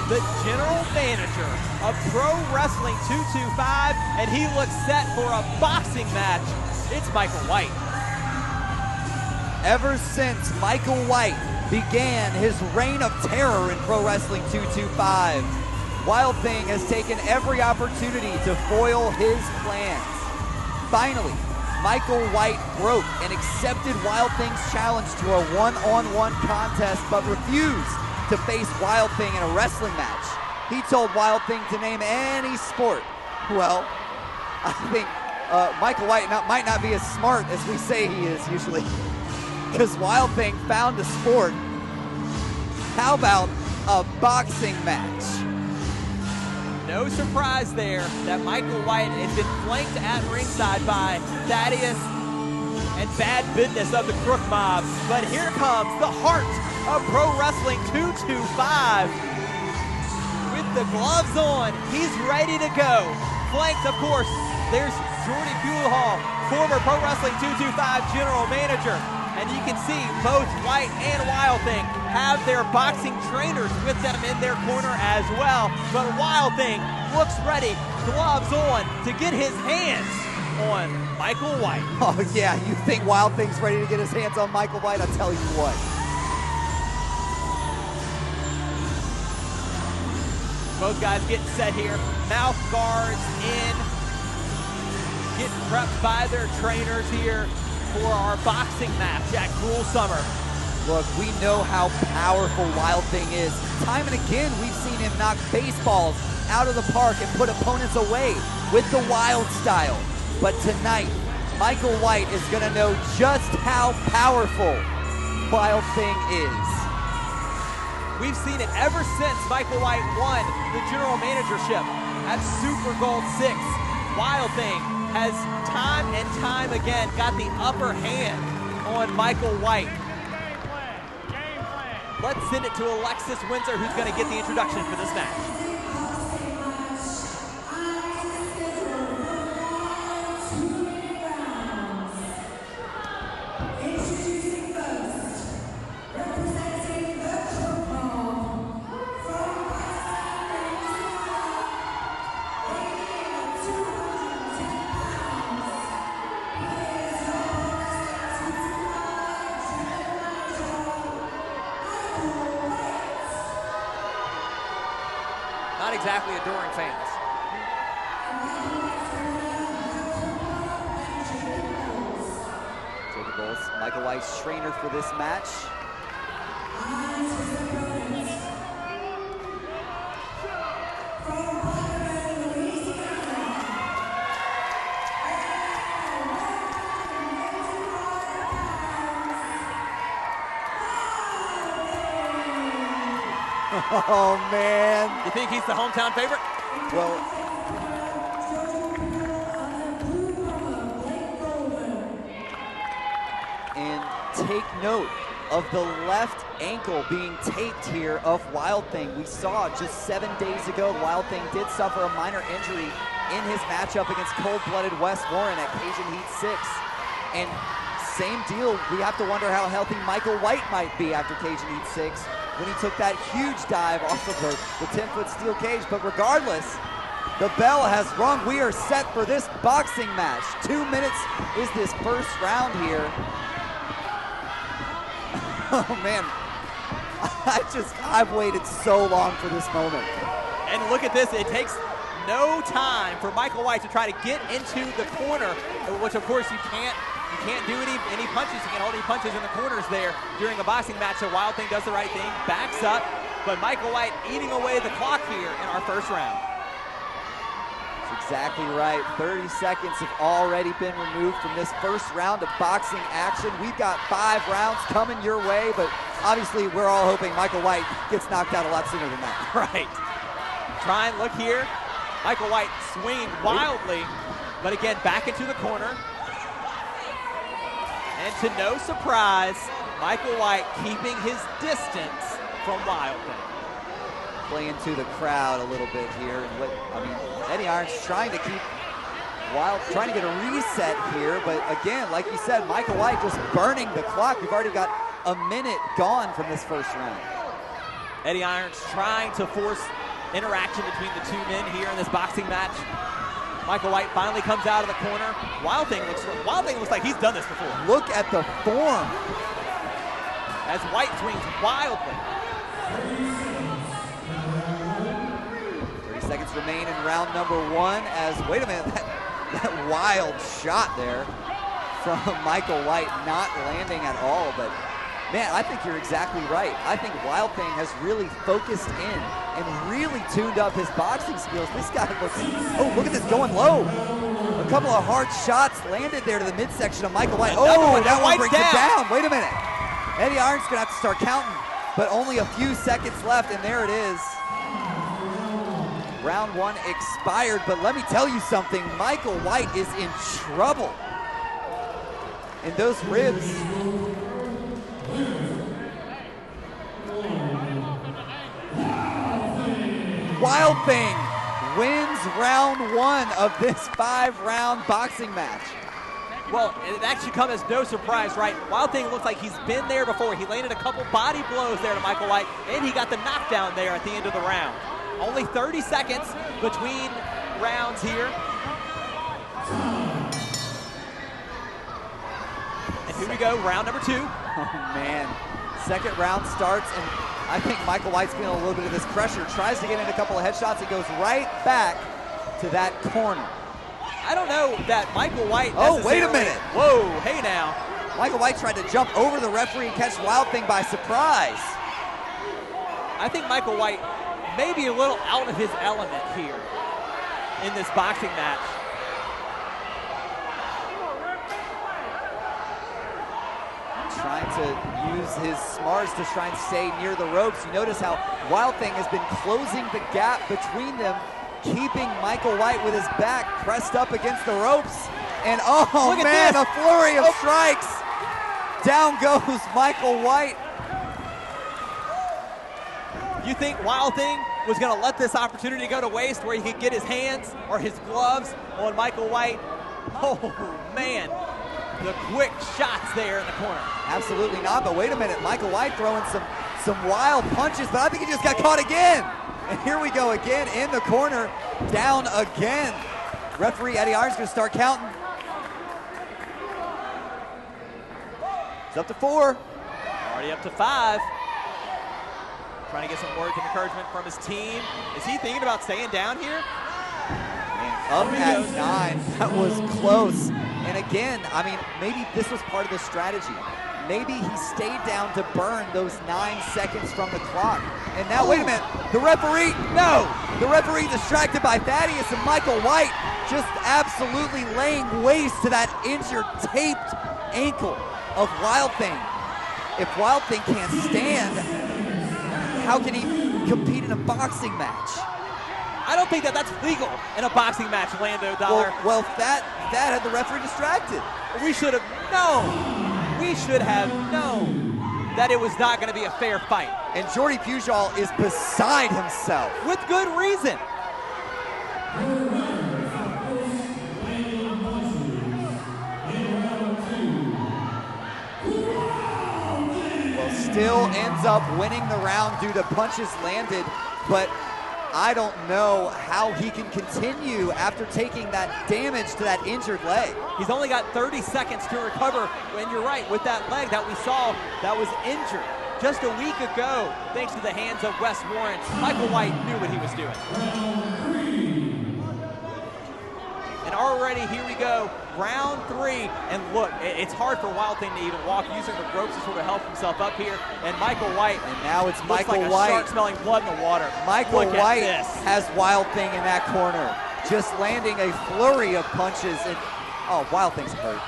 the general manager of Pro Wrestling 225, and he looks set for a boxing match. It's Michael White. Ever since Michael White began his reign of terror in Pro Wrestling 225, WildThing has taken every opportunity to foil his plans. Finally, Michael White broke and accepted WildThing's challenge to a one-on-one contest, but refused to face WildThing in a wrestling match. He told WildThing to name any sport. Well, I think Michael White might not be as smart as we say he is usually, because WildThing found a sport. How about a boxing match? No surprise there that Michael White has been flanked at ringside by Thaddeus and Bad Business of the Crook Mob. But here comes the heart of Pro Wrestling 225. With the gloves on, he's ready to go. Flanked, of course, there's Jordy Buellhall, former Pro Wrestling 225 general manager. And you can see both White and WildThing have their boxing trainers with them in their corner as well. But WildThing looks ready, gloves on, to get his hands on Michael White. Oh yeah, you think WildThing's ready to get his hands on Michael White? I'll tell you what. Both guys getting set here. Mouth guards in. Getting prepped by their trainers here for our boxing match at Cruel Summer. Look, we know how powerful WildThing is. Time and again, we've seen him knock baseballs out of the park and put opponents away with the Wild style. But tonight, Michael White is gonna know just how powerful WildThing is. We've seen it ever since Michael White won the general managership at Super Gold 6. WildThing has time and time again got the upper hand on Michael White. Game plan. Let's send it to Alexis Windsor, who's going to get the introduction for this match. Not exactly adoring fans. Jacob Bowles, Michael White's trainer for this match. Oh man. You think he's the hometown favorite? Well, and take note of the left ankle being taped here of WildThing. We saw just 7 days ago, WildThing did suffer a minor injury in his matchup against cold-blooded Wes Warren at Cajun Heat 6. And same deal, we have to wonder how healthy Michael White might be after Cajun Heat 6 when he took that huge dive off of the 10-foot steel cage. But regardless, the bell has rung. We are set for this boxing match. 2 minutes is this first round here. Oh man, I've waited so long for this moment. And look at this, it takes no time for Michael White to try to get into the corner, which of course you can't do any punches. You can't hold any punches in the corners there during a boxing match. So WildThing does the right thing, backs up, but Michael White eating away the clock here in our first round. That's exactly right. 30 seconds have already been removed from this first round of boxing action. We've got 5 rounds coming your way, but obviously we're all hoping Michael White gets knocked out a lot sooner than that. Right. Try and look here. Michael White swinging wildly, but again, back into the corner. And to no surprise, Michael White keeping his distance from WildThing. Playing to the crowd a little bit here. And Eddie Irons trying to keep trying to get a reset here, but again, like you said, Michael White just burning the clock. We've already got a minute gone from this first round. Eddie Irons trying to force interaction between the two men here in this boxing match. Michael White finally comes out of the corner. WildThing looks like he's done this before. Look at the form. As White swings wildly. 30 seconds remain in round number 1 as, wait a minute, that wild shot there from Michael White not landing at all, but man, I think you're exactly right. I think WildThing has really focused in and really tuned up his boxing skills. This guy looks, oh, look at this, going low. A couple of hard shots landed there to the midsection of Michael White. Oh, and that one brings it down. Wait a minute. Eddie Irons gonna have to start counting, but only a few seconds left, and there it is. Round 1 expired, but let me tell you something, Michael White is in trouble. And those ribs. WildThing wins round 1 of this 5-round boxing match. Well, that should come as no surprise, right? WildThing looks like he's been there before. He landed a couple body blows there to Michael White, and he got the knockdown there at the end of the round. Only 30 seconds between rounds here. And here we go, round number 2. Oh, man. Second round starts, and I think Michael White's feeling a little bit of this pressure. Tries to get in a couple of headshots. It goes right back to that corner. I don't know that Michael White Oh, wait a minute. Whoa, hey now. Michael White tried to jump over the referee and catch WildThing by surprise. I think Michael White may be a little out of his element here in this boxing match. Trying to use his smarts to try and stay near the ropes. You notice how WildThing has been closing the gap between them, keeping Michael White with his back pressed up against the ropes. And oh man, a flurry of strikes. Down goes Michael White. You think WildThing was going to let this opportunity go to waste where he could get his hands or his gloves on Michael White? Oh man, the quick shots there in the corner. Absolutely not, but wait a minute, Michael White throwing some wild punches, but I think he just got caught again. And here we go again in the corner, down again. Referee Eddie Irons gonna start counting. It's up to 4. Already up to 5. Trying to get some words of encouragement from his team. Is he thinking about staying down here? Man, up at 9, that was close. And again, I mean, maybe this was part of the strategy. Maybe he stayed down to burn those 9 seconds from the clock. And now, wait a minute, the referee, no! The referee distracted by Thaddeus, and Michael White just absolutely laying waste to that injured, taped ankle of WildThing. If WildThing can't stand, how can he compete in a boxing match? I don't think that's legal in a boxing match, Lando Dollar. Well, that had the referee distracted. We should have known. We should have known that it was not going to be a fair fight. And Jordy Pujol is beside himself. With good reason. Well, still ends up winning the round due to punches landed, but I don't know how he can continue after taking that damage to that injured leg. He's only got 30 seconds to recover, and you're right, with that leg that we saw that was injured just a week ago, thanks to the hands of Wes Warren. Michael White knew what he was doing. And already, here we go, round 3. And look, it's hard for WildThing to even walk, using the ropes to sort of help himself up here. And Michael White, and now it's looks Michael like a White shark smelling blood in the water. Michael Look White at this. has WildThing in that corner, just landing a flurry of punches. And oh, WildThing's hurt.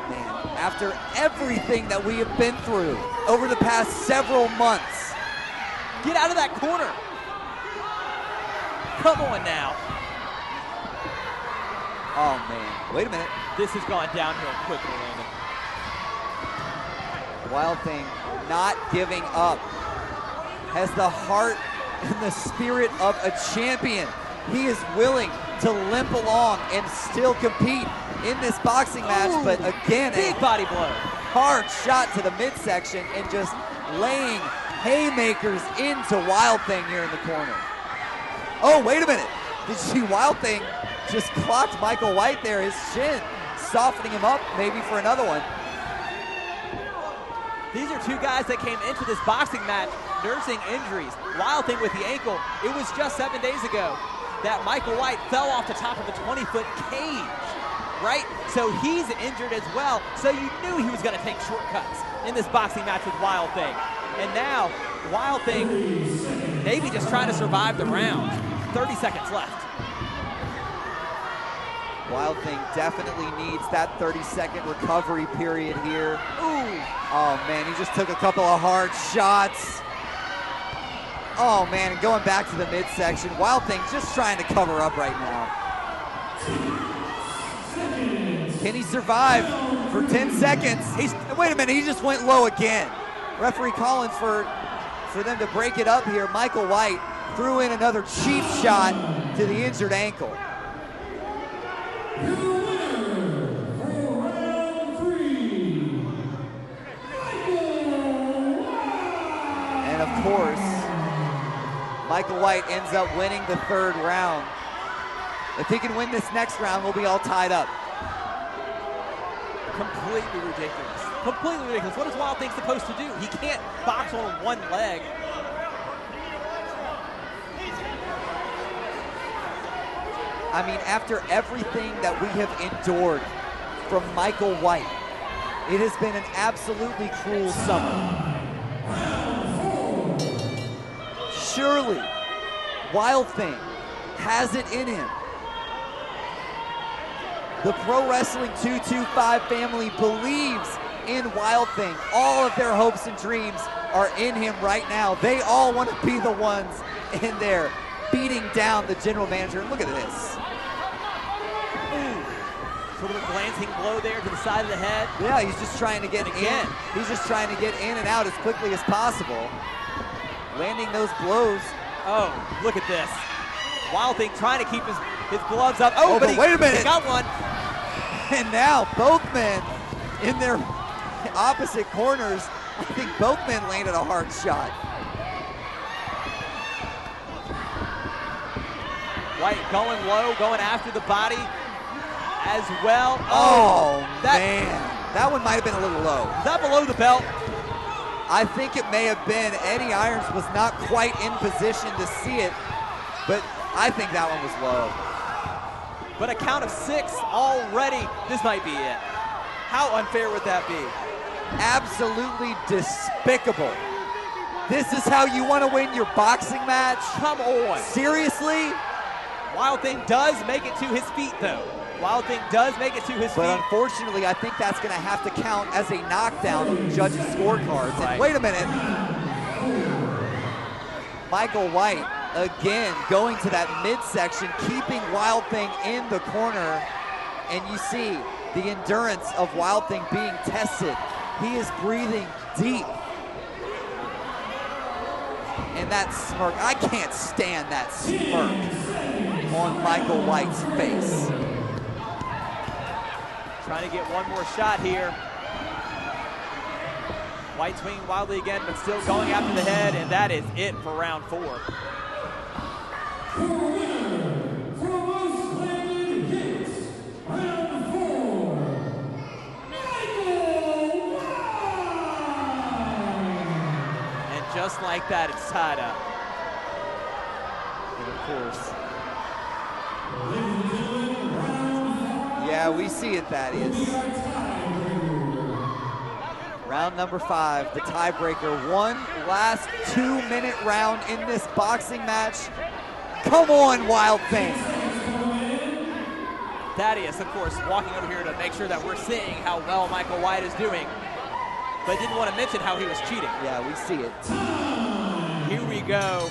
Man, after everything that we have been through over the past several months, get out of that corner. Come on now. Oh man, wait a minute. This has gone downhill quickly, Landon. WildThing not giving up. Has the heart and the spirit of a champion. He is willing to limp along and still compete in this boxing match, but again, big body blow. hard shot to the midsection and just laying haymakers into WildThing here in the corner. Oh, wait a minute. Did you see WildThing just clocked Michael White there, his shin, softening him up maybe for another one. These are two guys that came into this boxing match nursing injuries. WildThing with the ankle. It was just 7 days ago that Michael White fell off the top of a 20-foot cage, right? So he's injured as well. So you knew he was going to take shortcuts in this boxing match with WildThing. And now, WildThing maybe just trying to survive the round. 30 seconds left. WildThing definitely needs that 30-second recovery period here. Ooh. Oh, man, he just took a couple of hard shots. Oh, man, and going back to the midsection. WildThing just trying to cover up right now. Can he survive for 10 seconds? Wait a minute, he just went low again. Referee calling for them to break it up here. Michael White threw in another cheap shot to the injured ankle. And of course, Michael White ends up winning the third round. If he can win this next round, we'll be all tied up. Completely ridiculous. Completely ridiculous. What is WildThing supposed to do? He can't box on one leg. I mean, after everything that we have endured from Michael White, it has been an absolutely cruel summer. Surely, WildThing has it in him. The Pro Wrestling 225 family believes in WildThing. All of their hopes and dreams are in him right now. They all want to be the ones in there beating down the general manager. And look at this. Ooh. Sort of a glancing blow there to the side of the head. Yeah, he's just trying to get in. He's just trying to get in and out as quickly as possible. Landing those blows. Oh, look at this. WildThing trying to keep his gloves up. Oh, but wait a minute. He got one. And now both men in their opposite corners. I think both men landed a hard shot. White going low, going after the body as well. Oh man, that one might have been a little low. Is that below the belt? I think it may have been. Eddie Irons was not quite in position to see it, but I think that one was low. But a count of 6 already. This might be it. How unfair would that be? Absolutely despicable. This is how you want to win your boxing match? Come on. Seriously? WildThing does make it to his feet, though. WildThing does make it to his feet. But unfortunately, I think that's going to have to count as a knockdown on the judges' scorecards. Right. And wait a minute. Michael White, again, going to that midsection, keeping WildThing in the corner. And you see the endurance of WildThing being tested. He is breathing deep. And that smirk, I can't stand that smirk on Michael White's face. Trying to get one more shot here. White swinging wildly again, but still going after the head, and that is it for round 4. And just like that, it's tied up. And of course. Yeah, we see it, Thaddeus. Round number 5, the tiebreaker. One last 2-minute round in this boxing match. Come on, WildThing. Thaddeus, of course, walking over here to make sure that we're seeing how well Michael White is doing, but didn't want to mention how he was cheating. Yeah, we see it. Here we go.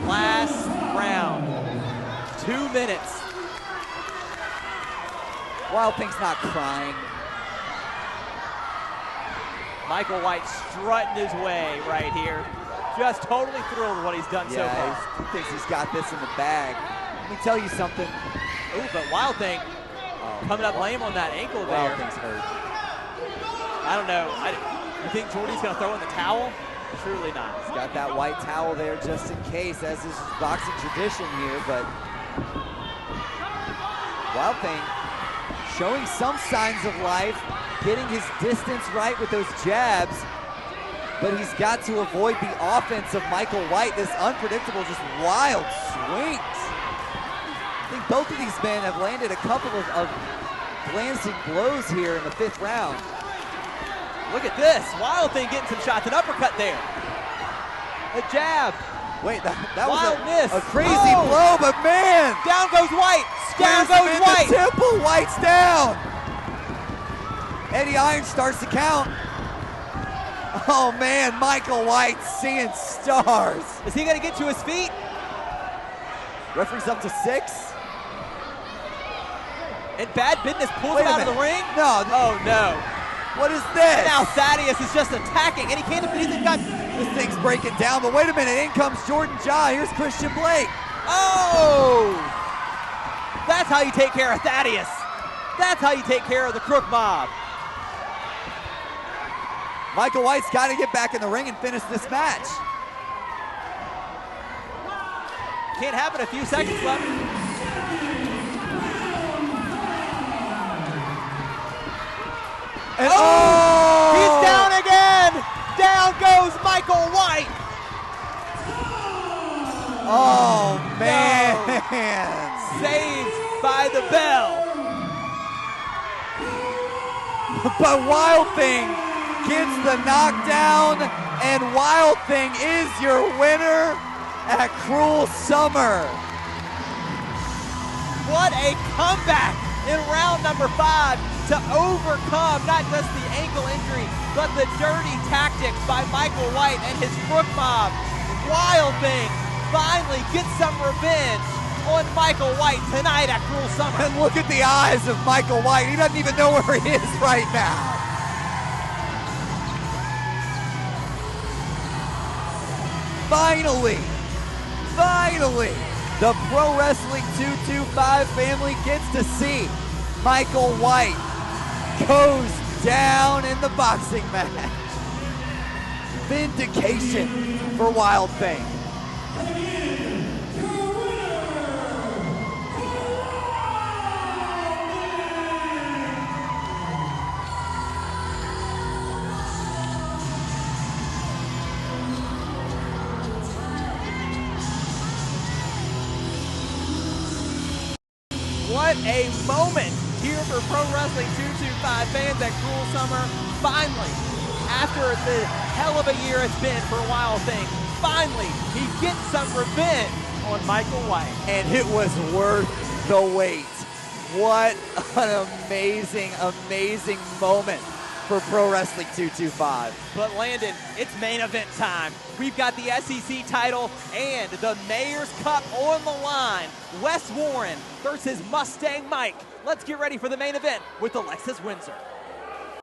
Last round. 2 minutes. WildThing's not crying. Michael White strutting his way right here. Just totally thrilled with what he's done so far. He thinks he's got this in the bag. Let me tell you something. Ooh, but WildThing coming up lame on that ankle there. WildThing's hurt. I don't know. You think Jordy's going to throw in the towel? Surely not. He's got that white towel there just in case, as is boxing tradition here, but WildThing showing some signs of life, getting his distance right with those jabs, but he's got to avoid the offense of Michael White, this unpredictable, just wild swings. I think both of these men have landed a couple of glancing blows here in the 5th round. Look at this. WildThing getting some shots. An uppercut there. A jab. Wait, that was Wild miss. a crazy blow, but man! Down goes White. Down Squares him goes in White. the temple. White's down. Eddie Iron starts to count. Oh man, Michael White seeing stars. Is he going to get to his feet? Referee's up to 6. And Bad Business pulls Wait him a out of the minute. ring? No. Oh no. What is this? Now Thaddeus is just attacking, and he can't defeat him. This thing's breaking down, but wait a minute, in comes Jordan Ja. Here's Christian Blake. Oh! That's how you take care of Thaddeus. That's how you take care of the Crook Mob. Michael White's got to get back in the ring and finish this match. Can't happen, a few seconds left. And He's down again! Down goes Michael White! Oh, man! No. Saved by the bell. But WildThing gets the knockdown, and WildThing is your winner at Cruel Summer. What a comeback in round number 5 to overcome not just the ankle injury, but the dirty tactics by Michael White and his Crook Mob. WildThing finally gets some revenge on Michael White tonight at Cruel Summer. And look at the eyes of Michael White. He doesn't even know where he is right now. Finally, the Pro Wrestling 225 family gets to see Michael White goes down in the boxing match. Vindication for WildThing. What a moment here for Pro Wrestling 225 fans at Cruel Summer. Finally, after the hell of a year it's been for WildThing, finally he gets some revenge on Michael White. And it was worth the wait. What an amazing, amazing moment for Pro Wrestling 225. But Landon, it's main event time. We've got the SEC title and the Mayor's Cup on the line. Wes Warren versus Mustang Mike. Let's get ready for the main event with Alexis Windsor.